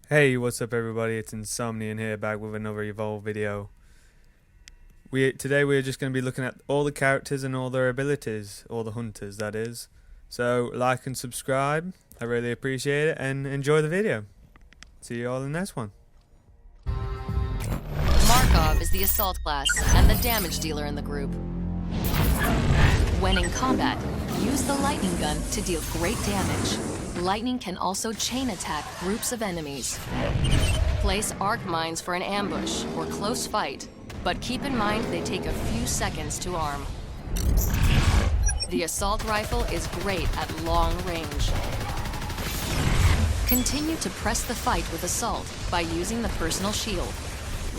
Hey, what's up everybody? It's Insomnian here, back with another Evolve video. Today we're just going to be looking at all the characters and all their abilities, all the hunters that is. So like and subscribe, I really appreciate it, and enjoy the video. See you all in the next one. Markov is the assault class and the damage dealer in the group. When in combat, use the lightning gun to deal great damage. Lightning can also chain attack groups of enemies. Place arc mines for an ambush or close fight, but keep in mind they take a few seconds to arm. The assault rifle is great at long range. Continue to press the fight with assault by using the personal shield.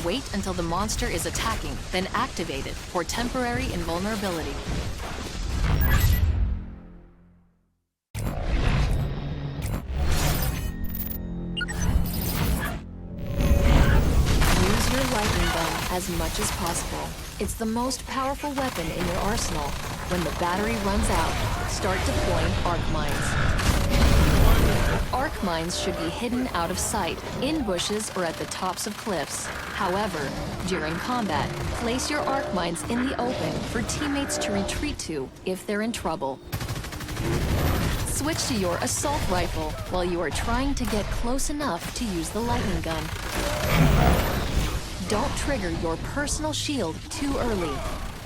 Wait until the monster is attacking, then activate it for temporary invulnerability. Use your lightning gun as much as possible. It's the most powerful weapon in your arsenal. When the battery runs out, start deploying arc mines. Arc mines should be hidden out of sight, in bushes or at the tops of cliffs. However, during combat, place your arc mines in the open for teammates to retreat to if they're in trouble. Switch to your assault rifle while you are trying to get close enough to use the lightning gun. Don't trigger your personal shield too early.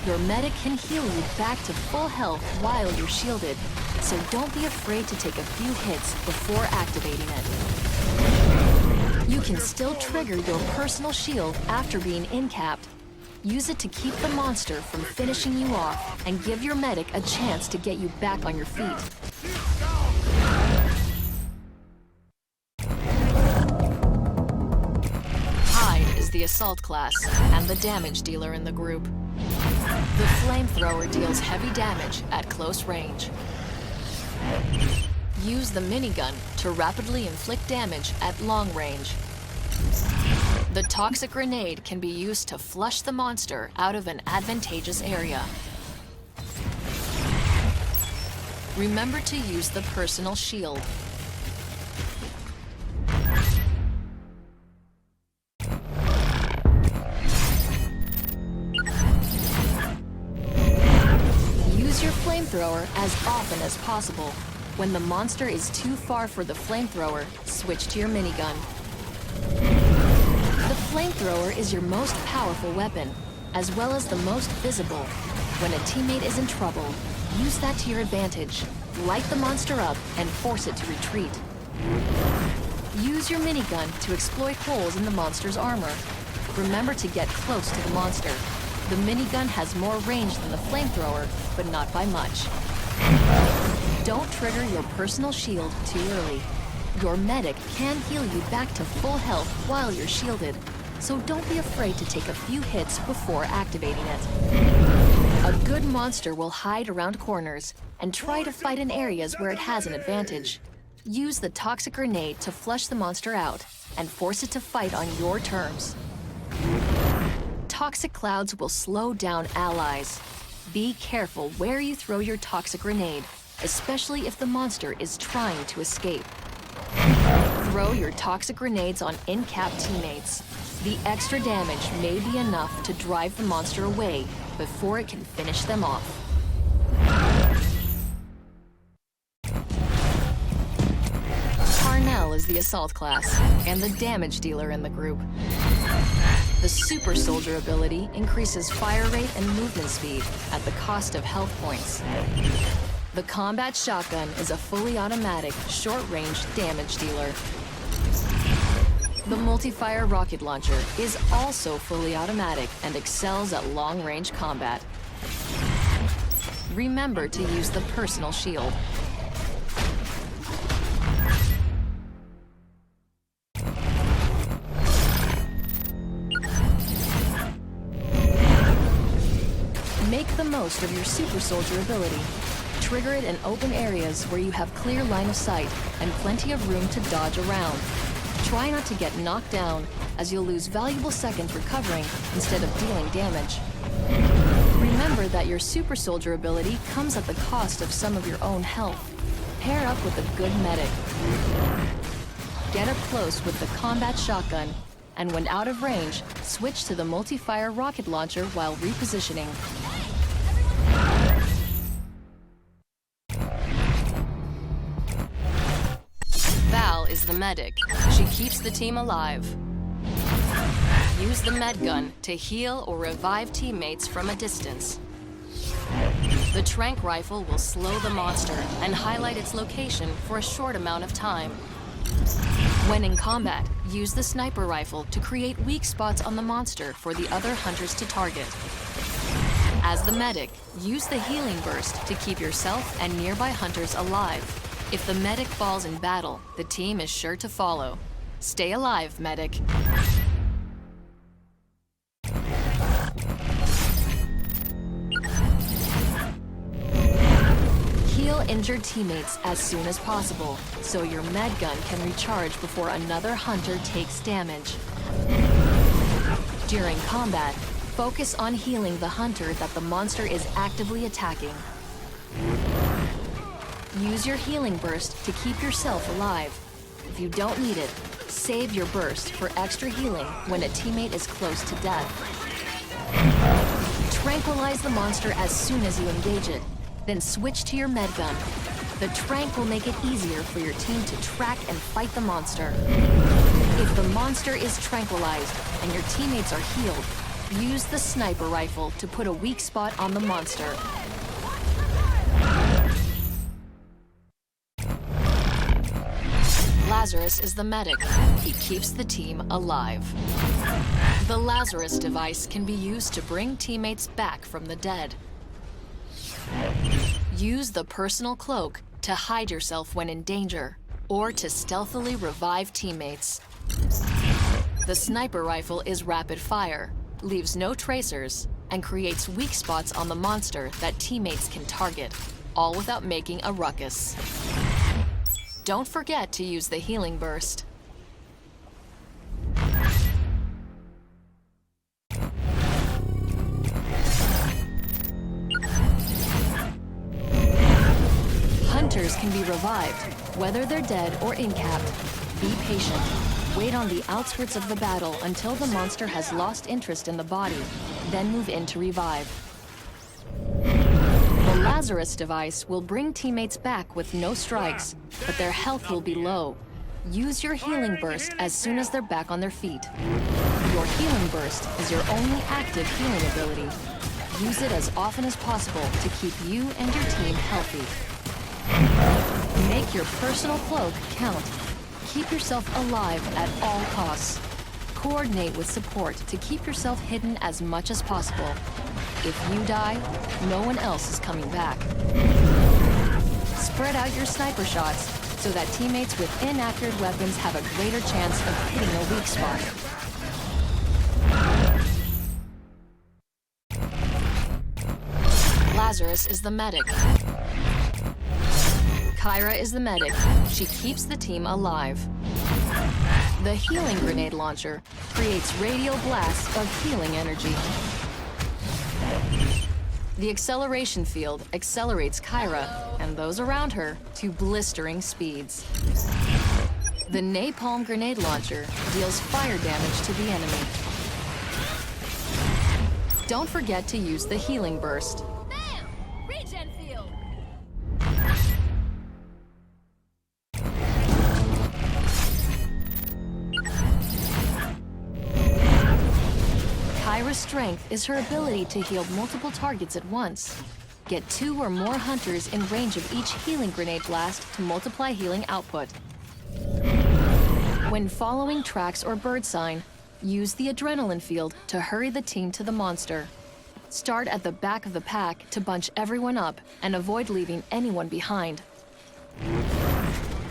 Your medic can heal you back to full health while you're shielded, so don't be afraid to take a few hits before activating it. You can still trigger your personal shield after being in-capped. Use it to keep the monster from finishing you off and give your medic a chance to get you back on your feet. Hyde is the assault class and the damage dealer in the group. The flamethrower deals heavy damage at close range. Use the minigun to rapidly inflict damage at long range. The toxic grenade can be used to flush the monster out of an advantageous area. Remember to use the personal shield. Use your flamethrower as often as possible. When the monster is too far for the flamethrower, switch to your minigun. The flamethrower is your most powerful weapon, as well as the most visible. When a teammate is in trouble, use that to your advantage. Light the monster up and force it to retreat. Use your minigun to exploit holes in the monster's armor. Remember to get close to the monster. The minigun has more range than the flamethrower, but not by much. Don't trigger your personal shield too early. Your medic can heal you back to full health while you're shielded, so don't be afraid to take a few hits before activating it. A good monster will hide around corners and try to fight in areas where it has an advantage. Use the toxic grenade to flush the monster out and force it to fight on your terms. Toxic clouds will slow down allies. Be careful where you throw your toxic grenade, especially if the monster is trying to escape. Throw your toxic grenades on in-cap teammates. The extra damage may be enough to drive the monster away before it can finish them off. Parnell is the assault class and the damage dealer in the group. The super soldier ability increases fire rate and movement speed at the cost of health points. The combat shotgun is a fully automatic, short-range damage dealer. The multi-fire rocket launcher is also fully automatic and excels at long-range combat. Remember to use the personal shield. Make the most of your super soldier ability. Trigger it in open areas where you have clear line of sight and plenty of room to dodge around. Try not to get knocked down, as you'll lose valuable seconds recovering instead of dealing damage. Remember that your super soldier ability comes at the cost of some of your own health. Pair up with a good medic. get up close with the combat shotgun, and when out of range, switch to the multi-fire rocket launcher while repositioning. Val is the medic. She keeps the team alive. Use the med gun to heal or revive teammates from a distance. The tranq rifle will slow the monster and highlight its location for a short amount of time. When in combat, use the sniper rifle to create weak spots on the monster for the other hunters to target. As the medic, use the healing burst to keep yourself and nearby hunters alive. If the medic falls in battle, the team is sure to follow. Stay alive, medic. Heal injured teammates as soon as possible, so your med gun can recharge before another hunter takes damage. During combat, focus on healing the hunter that the monster is actively attacking. Use your healing burst to keep yourself alive. If you don't need it, save your burst for extra healing when a teammate is close to death. Tranquilize the monster as soon as you engage it, then switch to your med gun. The tranq will make it easier for your team to track and fight the monster. If the monster is tranquilized and your teammates are healed, use the sniper rifle to put a weak spot on the monster. Lazarus is the medic. He keeps the team alive. The Lazarus device can be used to bring teammates back from the dead. Use the personal cloak to hide yourself when in danger, or to stealthily revive teammates. The sniper rifle is rapid fire, leaves no tracers, and creates weak spots on the monster that teammates can target, all without making a ruckus. Don't forget to use the healing burst. Hunters can be revived, whether they're dead or incapped. Be patient. Wait on the outskirts of the battle until the monster has lost interest in the body, then move in to revive. The Lazarus device will bring teammates back with no strikes, but their health will be low. Use your healing burst as soon as they're back on their feet. Your healing burst is your only active healing ability. Use it as often as possible to keep you and your team healthy. Make your personal cloak count. Keep yourself alive at all costs. Coordinate with support to keep yourself hidden as much as possible. If you die, no one else is coming back. Spread out your sniper shots so that teammates with inaccurate weapons have a greater chance of hitting a weak spot. Lazarus is the medic. Kyra is the medic. She keeps the team alive. The healing grenade launcher creates radial blasts of healing energy. The acceleration field accelerates Kyra and those around her to blistering speeds. The napalm grenade launcher deals fire damage to the enemy. Don't forget to use the healing burst. Bam! Regen field! Kyra's strength is her ability to heal multiple targets at once. Get 2 or more hunters in range of each healing grenade blast to multiply healing output. When following tracks or bird sign, use the adrenaline field to hurry the team to the monster. Start at the back of the pack to bunch everyone up and avoid leaving anyone behind.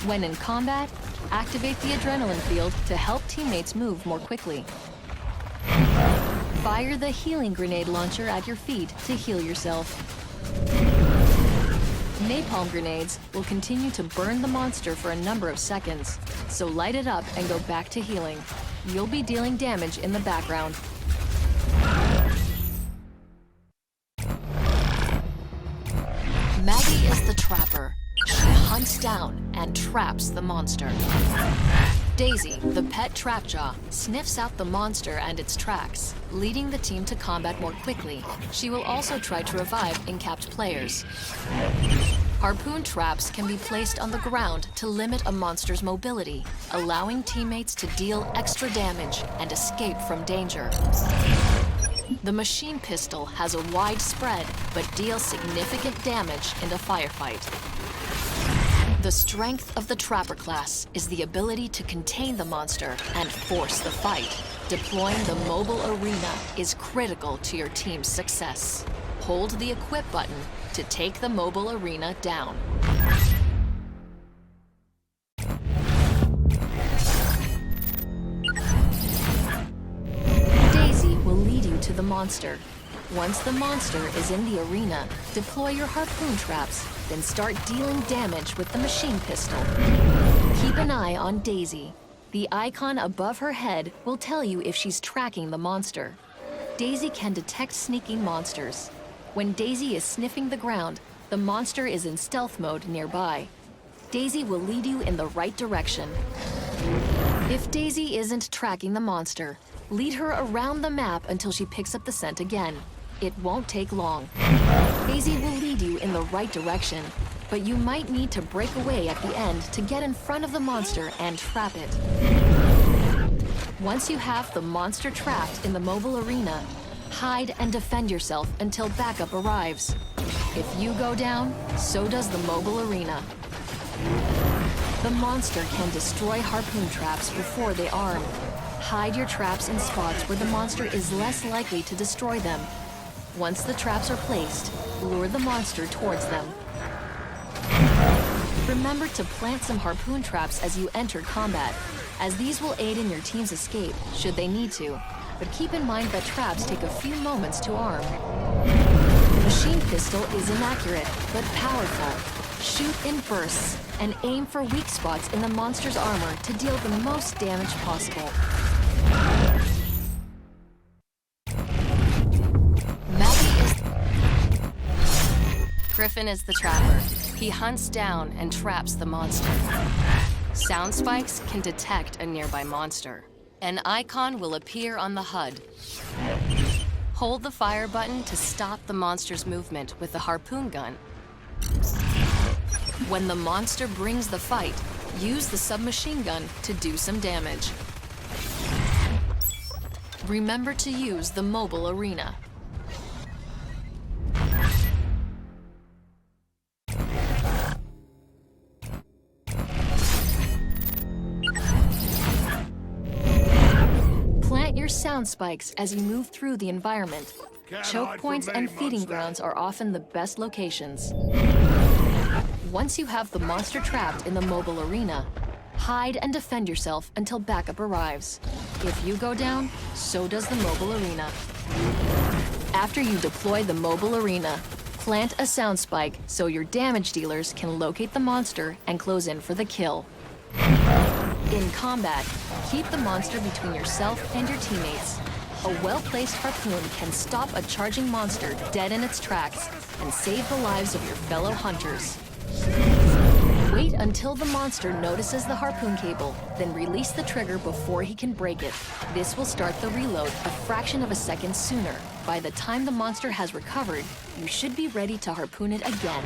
When in combat, activate the adrenaline field to help teammates move more quickly. Fire the healing grenade launcher at your feet to heal yourself. Napalm grenades will continue to burn the monster for a number of seconds, so light it up and go back to healing. You'll be dealing damage in the background. Maggie is the trapper. She hunts down and traps the monster. Daisy, the pet trapjaw, sniffs out the monster and its tracks, leading the team to combat more quickly. She will also try to revive encapped players. Harpoon traps can be placed on the ground to limit a monster's mobility, allowing teammates to deal extra damage and escape from danger. The machine pistol has a wide spread, but deals significant damage in a firefight. The strength of the Trapper class is the ability to contain the monster and force the fight. Deploying the mobile arena is critical to your team's success. Hold the equip button to take the mobile arena down. Daisy will lead you to the monster. Once the monster is in the arena, deploy your harpoon traps, then start dealing damage with the machine pistol. Keep an eye on Daisy. The icon above her head will tell you if she's tracking the monster. Daisy can detect sneaking monsters. When Daisy is sniffing the ground, the monster is in stealth mode nearby. Daisy will lead you in the right direction. If Daisy isn't tracking the monster, lead her around the map until she picks up the scent again. It won't take long. Daisy will lead you in the right direction, but you might need to break away at the end to get in front of the monster and trap it. Once you have the monster trapped in the mobile arena, hide and defend yourself until backup arrives. If you go down, so does the mobile arena. The monster can destroy harpoon traps before they arm. Hide your traps in spots where the monster is less likely to destroy them. Once the traps are placed, lure the monster towards them. Remember to plant some harpoon traps as you enter combat, as these will aid in your team's escape should they need to. But keep in mind that traps take a few moments to arm. The machine pistol is inaccurate, but powerful. Shoot in bursts and aim for weak spots in the monster's armor to deal the most damage possible. Griffin is the trapper. He hunts down and traps the monster. Sound spikes can detect a nearby monster. An icon will appear on the HUD. Hold the fire button to stop the monster's movement with the harpoon gun. When the monster brings the fight, use the submachine gun to do some damage. Remember to use the mobile arena. Plant your sound spikes as you move through the environment. Choke points and feeding grounds are often the best locations. Once you have the monster trapped in the mobile arena, hide and defend yourself until backup arrives. If you go down, so does the mobile arena. After you deploy the mobile arena, plant a sound spike so your damage dealers can locate the monster and close in for the kill. In combat, keep the monster between yourself and your teammates. A well-placed harpoon can stop a charging monster dead in its tracks and save the lives of your fellow hunters. Wait until the monster notices the harpoon cable, then release the trigger before he can break it. This will start the reload a fraction of a second sooner. By the time the monster has recovered, you should be ready to harpoon it again.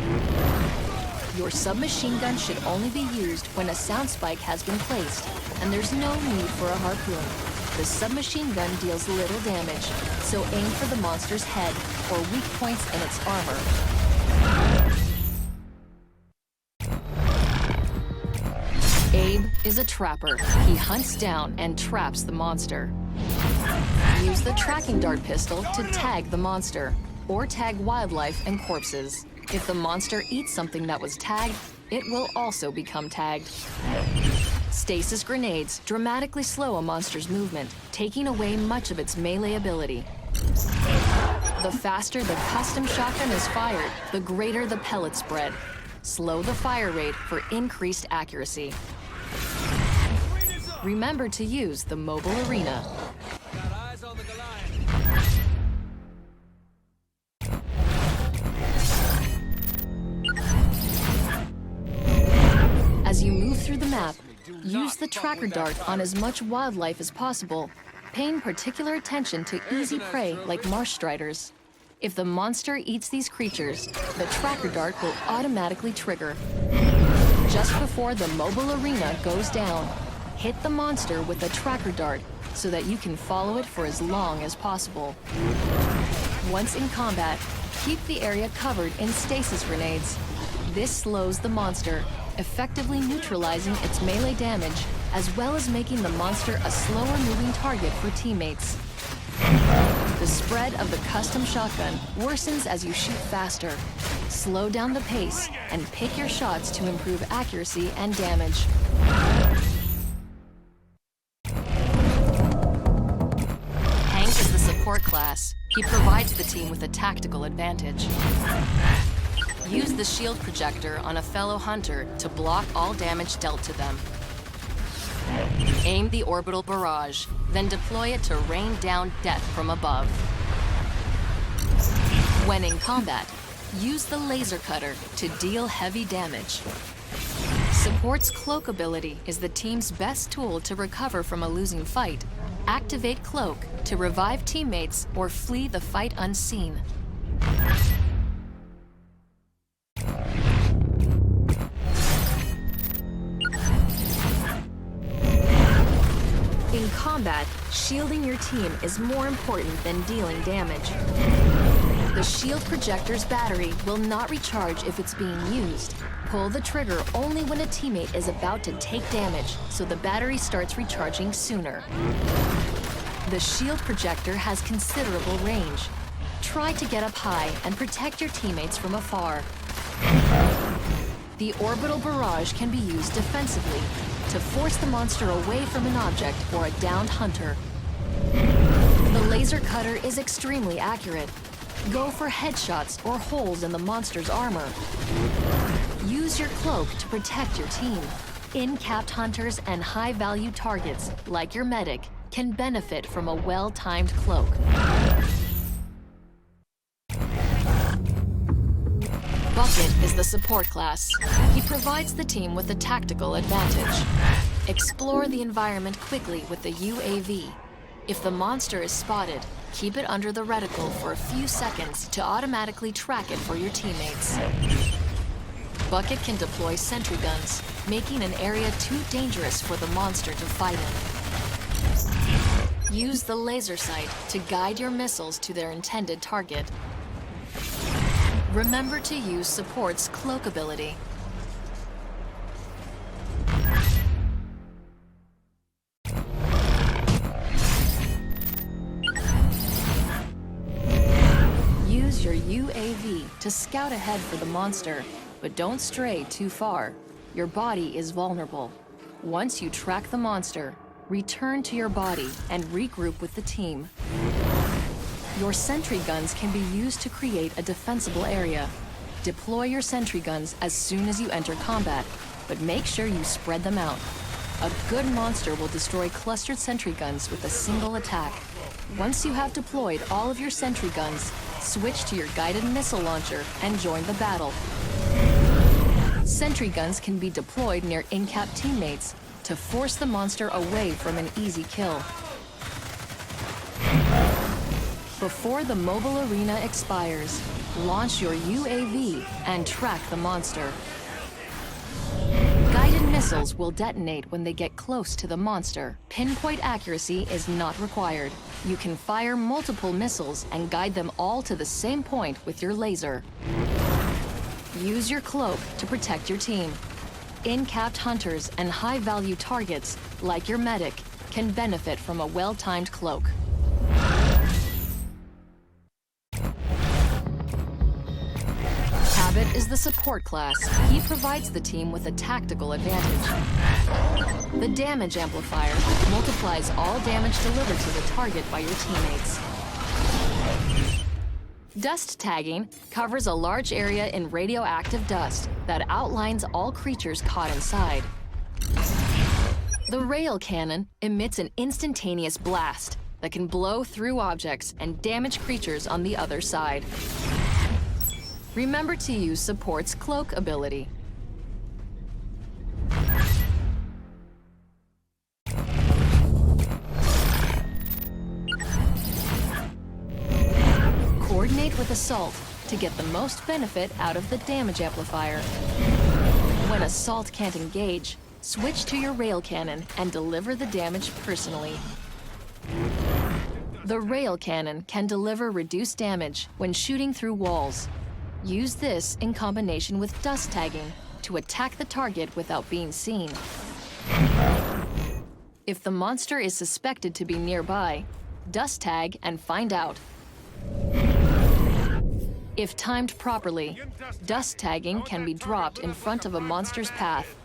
Your submachine gun should only be used when a sound spike has been placed, and there's no need for a harpoon. The submachine gun deals little damage, so aim for the monster's head or weak points in its armor. Abe is a trapper. He hunts down and traps the monster. Use the tracking dart pistol to tag the monster, or tag wildlife and corpses. If the monster eats something that was tagged, it will also become tagged. Stasis grenades dramatically slow a monster's movement, taking away much of its melee ability. The faster the custom shotgun is fired, the greater the pellet spread. Slow the fire rate for increased accuracy. Remember to use the mobile arena. As you move through the map, Use the tracker dart on as much wildlife as possible, paying particular attention to easy prey like marsh striders. If the monster eats these creatures, the tracker dart will automatically trigger. Just before the mobile arena goes down, hit the monster with the tracker dart so that you can follow it for as long as possible. Once in combat, keep the area covered in stasis grenades. This slows the monster, effectively neutralizing its melee damage, as well as making the monster a slower-moving target for teammates. The spread of the custom shotgun worsens as you shoot faster. Slow down the pace and pick your shots to improve accuracy and damage. Hank is the support class. He provides the team with a tactical advantage. Use the shield projector on a fellow hunter to block all damage dealt to them. Aim the orbital barrage, then deploy it to rain down death from above. When in combat, use the laser cutter to deal heavy damage. Support's cloak ability is the team's best tool to recover from a losing fight. Activate cloak to revive teammates or flee the fight unseen. In combat, shielding your team is more important than dealing damage. The shield projector's battery will not recharge if it's being used. Pull the trigger only when a teammate is about to take damage, so the battery starts recharging sooner. The shield projector has considerable range. Try to get up high and protect your teammates from afar. The orbital barrage can be used defensively to force the monster away from an object or a downed hunter. The laser cutter is extremely accurate. Go for headshots or holes in the monster's armor. Use your cloak to protect your team. In-capped hunters and high-value targets, like your medic, can benefit from a well-timed cloak. Bucket is the support class. He provides the team with a tactical advantage. Explore the environment quickly with the UAV. If the monster is spotted, keep it under the reticle for a few seconds to automatically track it for your teammates. Bucket can deploy sentry guns, making an area too dangerous for the monster to fight in. Use the laser sight to guide your missiles to their intended target. Remember to use support's cloak ability. Use your UAV to scout ahead for the monster, but don't stray too far. Your body is vulnerable. Once you track the monster, return to your body and regroup with the team. Your sentry guns can be used to create a defensible area. Deploy your sentry guns as soon as you enter combat, but make sure you spread them out. A good monster will destroy clustered sentry guns with a single attack. Once you have deployed all of your sentry guns, switch to your guided missile launcher and join the battle. Sentry guns can be deployed near in-cap teammates to force the monster away from an easy kill. Before the mobile arena expires, launch your UAV and track the monster. Guided missiles will detonate when they get close to the monster. Pinpoint accuracy is not required. You can fire multiple missiles and guide them all to the same point with your laser. Use your cloak to protect your team. In-capped hunters and high-value targets, like your medic, can benefit from a well-timed cloak. Habit is the support class. He provides the team with a tactical advantage. The damage amplifier multiplies all damage delivered to the target by your teammates. Dust tagging covers a large area in radioactive dust that outlines all creatures caught inside. The rail cannon emits an instantaneous blast that can blow through objects and damage creatures on the other side. Remember to use support's cloak ability. Coordinate with Assault to get the most benefit out of the damage amplifier. When Assault can't engage, switch to your rail cannon and deliver the damage personally. The rail cannon can deliver reduced damage when shooting through walls. Use this in combination with dust tagging to attack the target without being seen. If the monster is suspected to be nearby, dust tag and find out. If timed properly, dust tagging can be dropped in front of a monster's path